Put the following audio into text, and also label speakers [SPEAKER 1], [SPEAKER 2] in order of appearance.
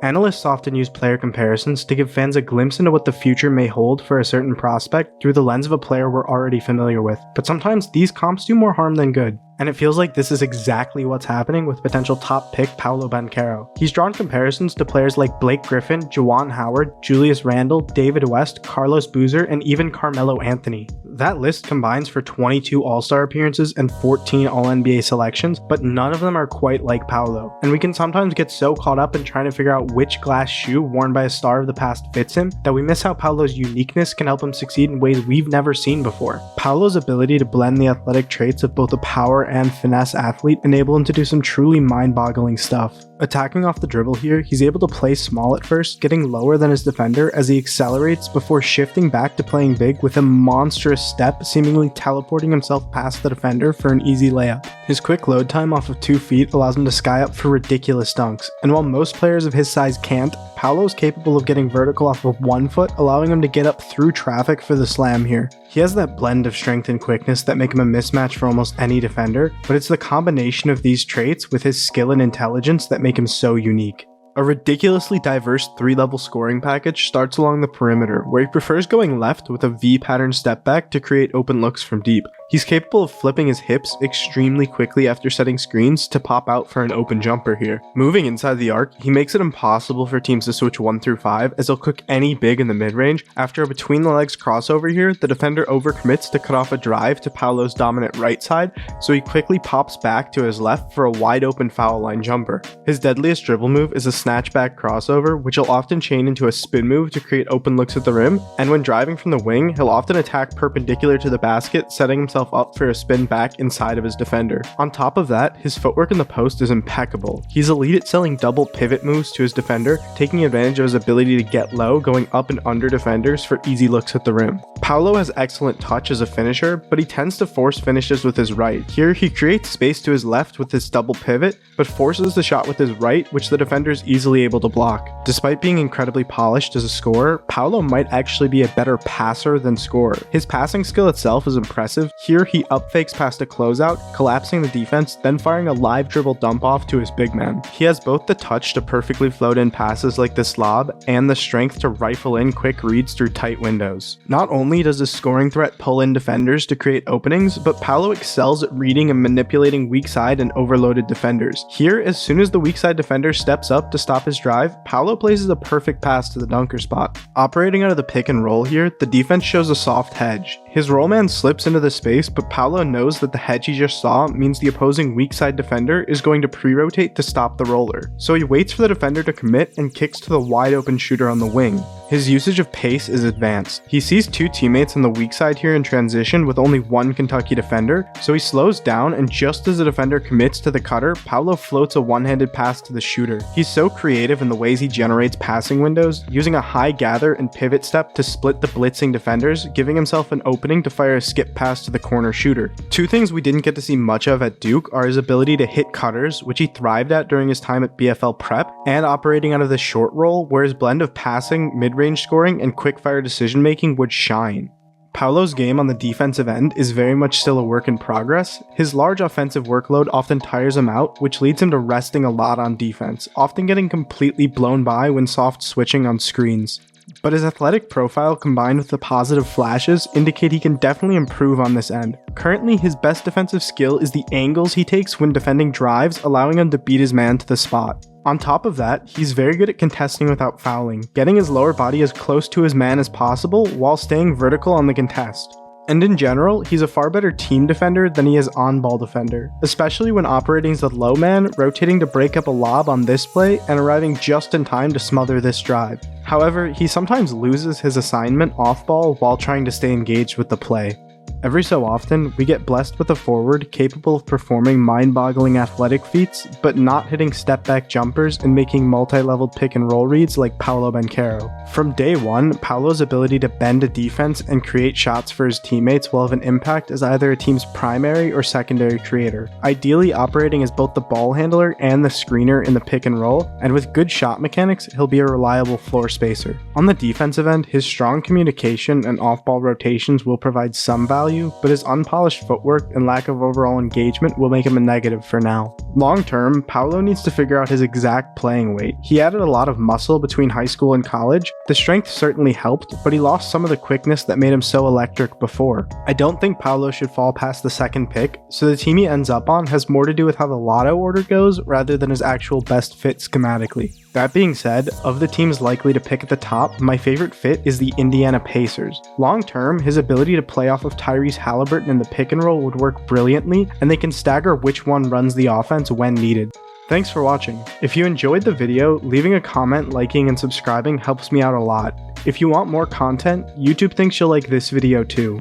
[SPEAKER 1] Analysts often use player comparisons to give fans a glimpse into what the future may hold for a certain prospect through the lens of a player we're already familiar with, but sometimes these comps do more harm than good. And it feels like this is exactly what's happening with potential top pick Paolo Banchero. He's drawn comparisons to players like Blake Griffin, Juwan Howard, Julius Randle, David West, Carlos Boozer, and even Carmelo Anthony. That list combines for 22 All-Star appearances and 14 All-NBA selections, but none of them are quite like Paolo. And we can sometimes get so caught up in trying to figure out which glass shoe worn by a star of the past fits him, that we miss how Paolo's uniqueness can help him succeed in ways we've never seen before. Paolo's ability to blend the athletic traits of both a power and finesse athlete enable him to do some truly mind-boggling stuff. Attacking off the dribble here, he's able to play small at first, getting lower than his defender as he accelerates before shifting back to playing big with a monstrous step, seemingly teleporting himself past the defender for an easy layup. His quick load time off of 2 feet allows him to sky up for ridiculous dunks, and while most players of his size can't, Paolo is capable of getting vertical off of 1 foot, allowing him to get up through traffic for the slam here. He has that blend of strength and quickness that make him a mismatch for almost any defender, but it's the combination of these traits with his skill and intelligence that make him so unique. A ridiculously diverse 3-level scoring package starts along the perimeter, where he prefers going left with a V-pattern step back to create open looks from deep. He's capable of flipping his hips extremely quickly after setting screens to pop out for an open jumper here. Moving inside the arc, he makes it impossible for teams to switch 1 through 5 as he'll cook any big in the mid-range. After a between the legs crossover here, the defender overcommits to cut off a drive to Paolo's dominant right side, so he quickly pops back to his left for a wide open foul line jumper. His deadliest dribble move is a snatchback crossover, which he'll often chain into a spin move to create open looks at the rim, and when driving from the wing, he'll often attack perpendicular to the basket, setting himself up for a spin back inside of his defender. On top of that, his footwork in the post is impeccable. He's elite at selling double pivot moves to his defender, taking advantage of his ability to get low, going up and under defenders for easy looks at the rim. Paolo has excellent touch as a finisher, but he tends to force finishes with his right. Here, he creates space to his left with his double pivot, but forces the shot with his right, which the defender is easily able to block. Despite being incredibly polished as a scorer, Paolo might actually be a better passer than scorer. His passing skill itself is impressive. Here, he up fakes past a closeout, collapsing the defense, then firing a live dribble dump off to his big man. He has both the touch to perfectly float in passes like this lob, and the strength to rifle in quick reads through tight windows. Not only does his scoring threat pull in defenders to create openings, but Paolo excels at reading and manipulating weak side and overloaded defenders. Here, as soon as the weak side defender steps up to stop his drive, Paolo places a perfect pass to the dunker spot. Operating out of the pick and roll here, the defense shows a soft hedge. His roll man slips into the space, but Paolo knows that the hedge he just saw means the opposing weak side defender is going to pre-rotate to stop the roller. So he waits for the defender to commit and kicks to the wide open shooter on the wing. His usage of pace is advanced. He sees 2 teammates on the weak side here in transition with only 1 Kentucky defender, so he slows down, and just as the defender commits to the cutter, Paolo floats a one-handed pass to the shooter. He's so creative in the ways he generates passing windows, using a high gather and pivot step to split the blitzing defenders, giving himself an opening to fire a skip pass to the corner shooter. 2 things we didn't get to see much of at Duke are his ability to hit cutters, which he thrived at during his time at BFL Prep, and operating out of the short roll, where his blend of passing, mid-range scoring, and quick-fire decision-making would shine. Paolo's game on the defensive end is very much still a work in progress. His large offensive workload often tires him out, which leads him to resting a lot on defense, often getting completely blown by when soft switching on screens. But his athletic profile combined with the positive flashes indicate he can definitely improve on this end. Currently, his best defensive skill is the angles he takes when defending drives, allowing him to beat his man to the spot. On top of that, he's very good at contesting without fouling, getting his lower body as close to his man as possible while staying vertical on the contest. And in general, he's a far better team defender than he is on-ball defender, especially when operating as a low man, rotating to break up a lob on this play and arriving just in time to smother this drive. However, he sometimes loses his assignment off-ball while trying to stay engaged with the play. Every so often, we get blessed with a forward capable of performing mind-boggling athletic feats, but not hitting step-back jumpers and making multi-leveled pick-and-roll reads like Paolo Banchero. From day one, Paolo's ability to bend a defense and create shots for his teammates will have an impact as either a team's primary or secondary creator, ideally operating as both the ball handler and the screener in the pick-and-roll, and with good shot mechanics, he'll be a reliable floor spacer. On the defensive end, his strong communication and off-ball rotations will provide some value, value, but his unpolished footwork and lack of overall engagement will make him a negative for now. Long term, Paolo needs to figure out his exact playing weight. He added a lot of muscle between high school and college. The strength certainly helped, but he lost some of the quickness that made him so electric before. I don't think Paolo should fall past the second pick, so the team he ends up on has more to do with how the lotto order goes rather than his actual best fit schematically. That being said, of the teams likely to pick at the top, my favorite fit is the Indiana Pacers. Long term, his ability to play off of Tyrese Halliburton in the pick and roll would work brilliantly, and they can stagger which one runs the offense when needed. Thanks for watching. If you enjoyed the video, leaving a comment, liking, and subscribing helps me out a lot. If you want more content, YouTube thinks you'll like this video too.